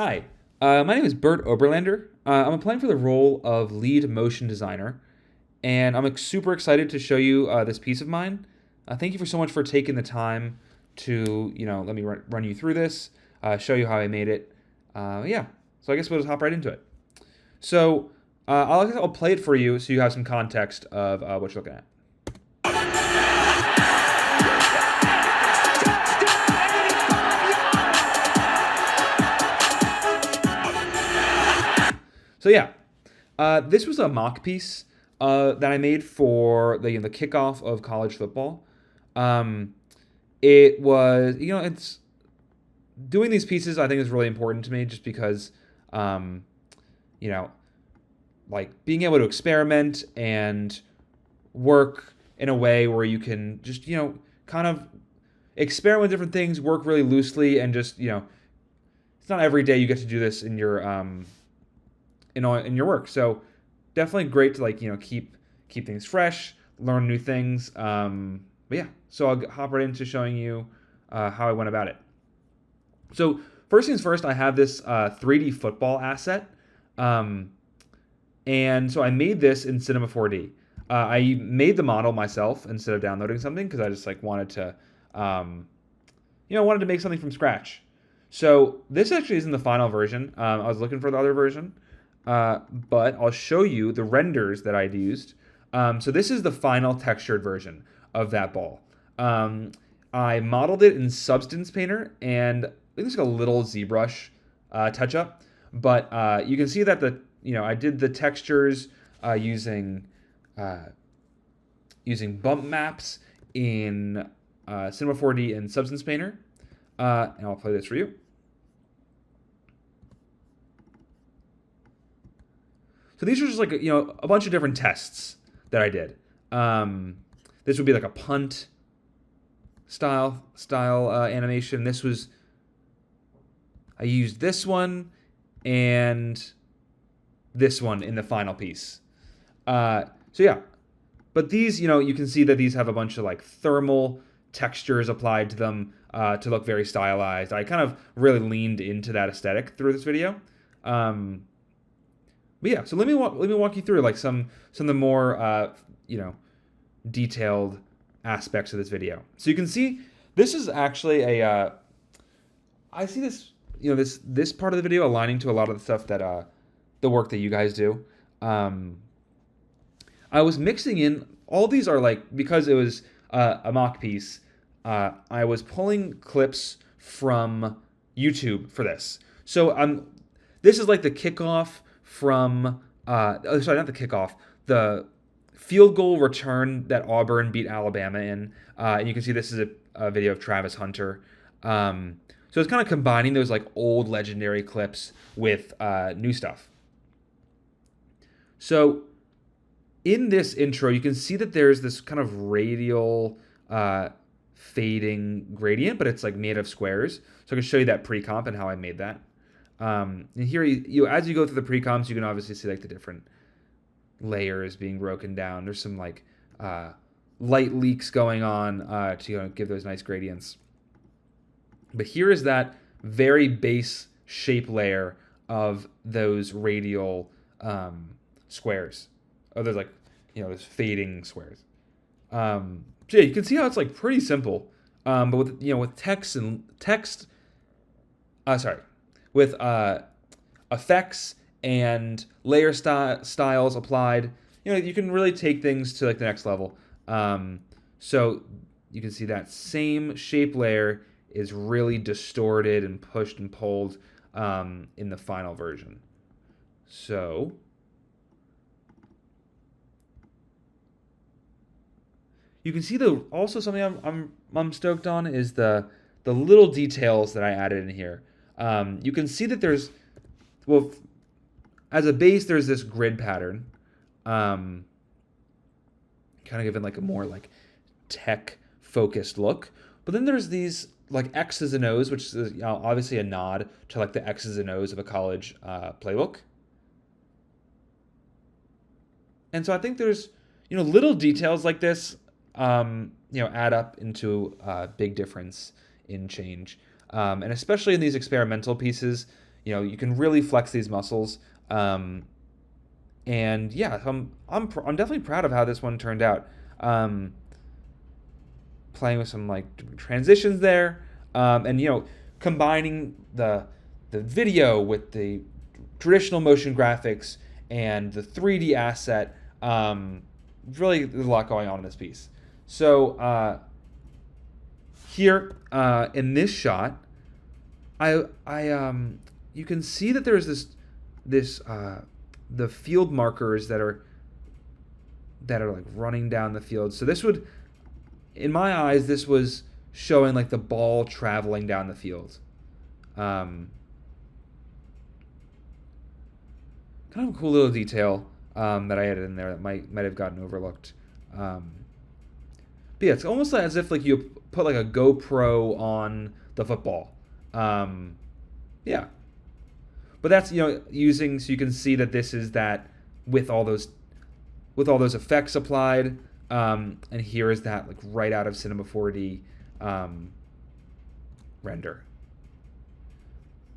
Hi, my name is Bert Oberlander. I'm applying for the role of lead motion designer, and I'm super excited to show you this piece of mine. Thank you so much for taking the time to, let me run you through this, show you how I made it. Yeah, so I guess we'll just hop right into it. So I'll play it for you so you have some context of what you're looking at. So yeah, this was a mock piece that I made for the kickoff of college football. Um, it was it's doing these pieces I think is really important to me just because um, you know like being able to experiment and work in a way where you can just kind of experiment with different things, work really loosely, and just it's not every day you get to do this in your in your work. So definitely great to keep things fresh, learn new things. But yeah, so I'll hop right into showing you how I went about it. So first things first, I have this 3D football asset, and so I made this in Cinema 4D. I made the model myself instead of downloading something because I just wanted to, wanted to make something from scratch. So this actually isn't the final version. I was looking for the other version, but I'll show you the renders that I'd used. So this is the final textured version of that ball. I modeled it in Substance Painter, and I think there's a little ZBrush touch up, but you can see that I did the textures using bump maps in Cinema 4D and Substance Painter, and I'll play this for you. So these are just a bunch of different tests that I did. This would be like a punt style animation. I used this one and this one in the final piece. So yeah, but these you can see that these have a bunch of thermal textures applied to them to look very stylized. I kind of really leaned into that aesthetic through this video. But yeah, so let me walk you through some of the more detailed aspects of this video. So you can see this is actually a I see this this part of the video aligning to a lot of the stuff that the work that you guys do. I was mixing in all these are because it was a mock piece. I was pulling clips from YouTube for this. So this is the kickoff from sorry, not the kickoff, the field goal return that Auburn beat Alabama in. And you can see this is a video of Travis Hunter. So it's kind of combining those old legendary clips with new stuff. So in this intro, you can see that there's this kind of radial fading gradient, but it's made of squares. So I can show you that pre-comp and how I made that. And here, as you go through the pre-comps, you can obviously see the different layers being broken down. There's some light leaks going on to give those nice gradients. But here is that very base shape layer of those radial squares. Oh, there's those fading squares. So yeah, you can see how it's pretty simple. But with with effects and layer styles applied, you can really take things to the next level. So you can see that same shape layer is really distorted and pushed and pulled in the final version. So you can see also something I'm stoked on is the little details that I added in here. You can see that there's as a base there's this grid pattern, kind of given a more tech focused look. But then there's these X's and O's, which is obviously a nod to the X's and O's of a college playbook. And so I think there's little details like this add up into a big difference in change. And especially in these experimental pieces, you can really flex these muscles. And yeah, I'm definitely proud of how this one turned out. Um, Playing with some like transitions there, and combining the video with the traditional motion graphics and the 3D asset. Really, there's a lot going on in this piece. So here in this shot, I you can see that there's this the field markers that are like running down the field. So this would, in my eyes, this was showing like the ball traveling down the field. Kind of a cool little detail that I added in there that might have gotten overlooked. But yeah, it's almost like as if like you put like a GoPro on the football. Yeah, but that's using, so you can see that this is that with all those effects applied. And here is that like right out of Cinema 4D render.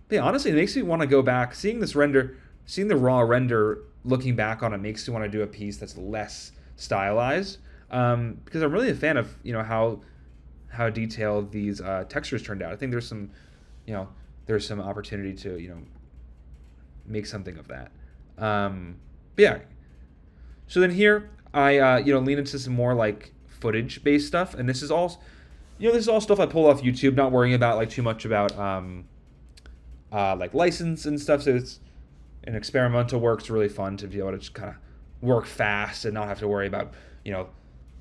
But yeah, honestly, it makes me want to go back. Seeing the raw render, looking back on it makes me want to do a piece that's less stylized. Because I'm really a fan of how detailed these textures turned out. I think there's some opportunity to make something of that. But yeah. So then here I lean into some more like footage based stuff, and this is all stuff I pulled off YouTube, not worrying about like too much about like license and stuff. So it's an experimental work. It's really fun to be able to just kind of work fast and not have to worry about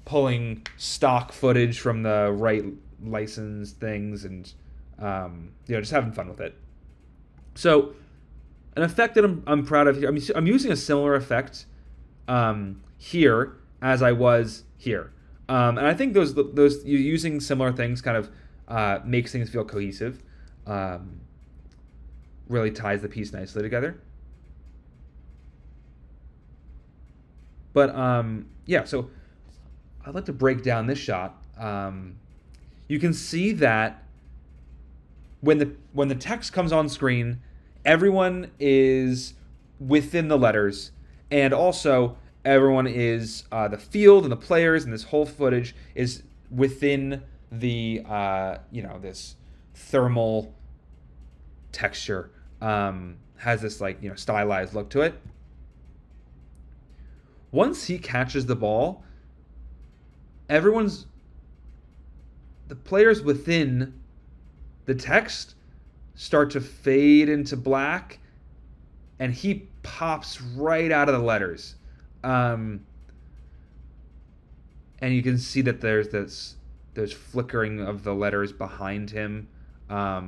pulling stock footage from the right license things, and just having fun with it. So an effect that I'm proud of here. I'm using a similar effect here as I was here, and I think those you using similar things kind of makes things feel cohesive. Really ties the piece nicely together. But yeah, so I'd like to break down this shot. You can see that when the text comes on screen, everyone is within the letters, and also everyone is the field and the players, and this whole footage is within the this thermal texture. Has this like stylized look to it. Once he catches the ball, the players within the text start to fade into black, and he pops right out of the letters. And you can see that there's flickering of the letters behind him. But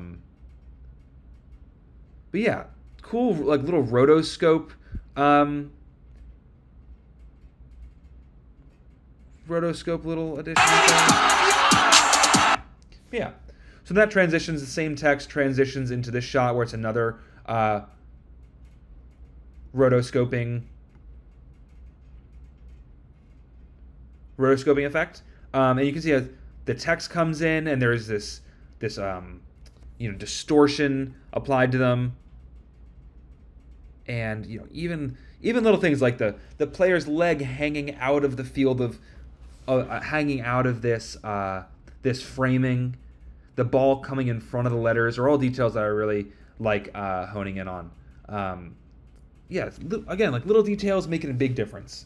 yeah, cool like little rotoscope little addition. Yeah. So that transitions, the same text transitions into this shot where it's another rotoscoping effect. And you can see how the text comes in, and there's this distortion applied to them. And even little things like the player's leg hanging out of the field of hanging out of this framing, the ball coming in front of the letters, are all details that I really like honing in on. Yeah, again, like little details making a big difference.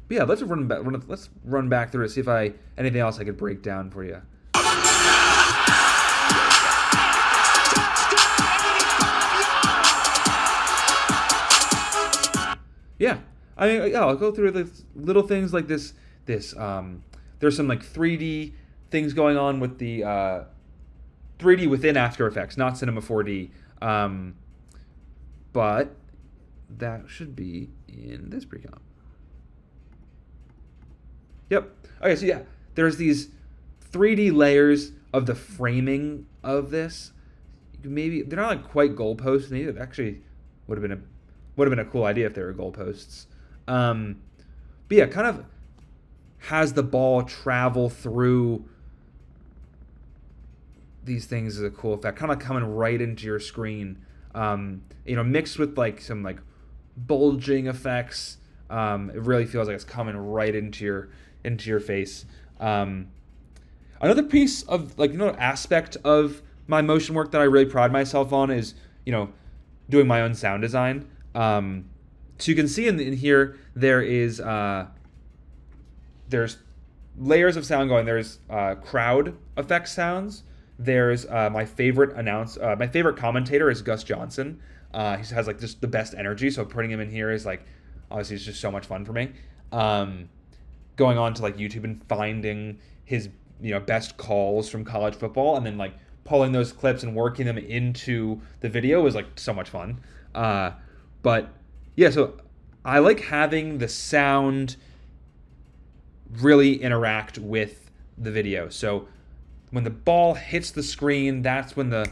But yeah, let's run back through it, see if anything else I could break down for you. Yeah, I'll go through the little things like this. There's some like 3D things going on with the 3D within After Effects, not Cinema 4D. But that should be in this pre-comp. Yep. Okay, so yeah, there's these 3D layers of the framing of this. Maybe they're not like quite goalposts. Maybe it actually would have been a cool idea if they were goalposts. But yeah, kind of has the ball travel through these things is a cool effect, kind of coming right into your screen. Mixed with like some like bulging effects. It really feels like it's coming right into your face. Another piece of aspect of my motion work that I really pride myself on is doing my own sound design. So you can see in here there's layers of sound going. There's crowd effect sounds. There's my favorite my favorite commentator is Gus Johnson. He has like just the best energy. So putting him in here is like obviously it's just so much fun for me. Going on to like YouTube and finding his best calls from college football and then like pulling those clips and working them into the video was like so much fun. But yeah, so I like having the sound really interact with the video. So when the ball hits the screen, that's when the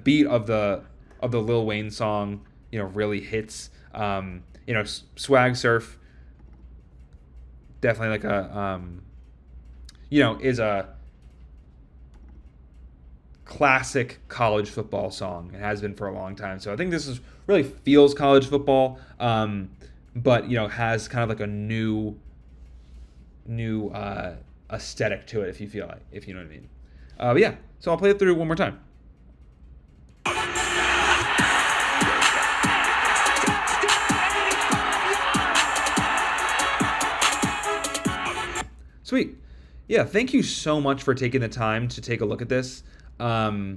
beat of the Lil Wayne song really hits. Swag Surf definitely like a is a classic college football song. It has been for a long time. So I think this is really feels college football, but has kind of like a new aesthetic to it, if you know what I mean. But yeah, so I'll play it through one more time. Sweet. Yeah, thank you so much for taking the time to take a look at this. I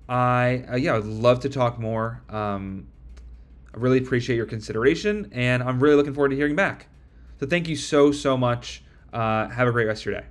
would love to talk more. I really appreciate your consideration, and I'm really looking forward to hearing back. So thank you so much. Have a great rest of your day.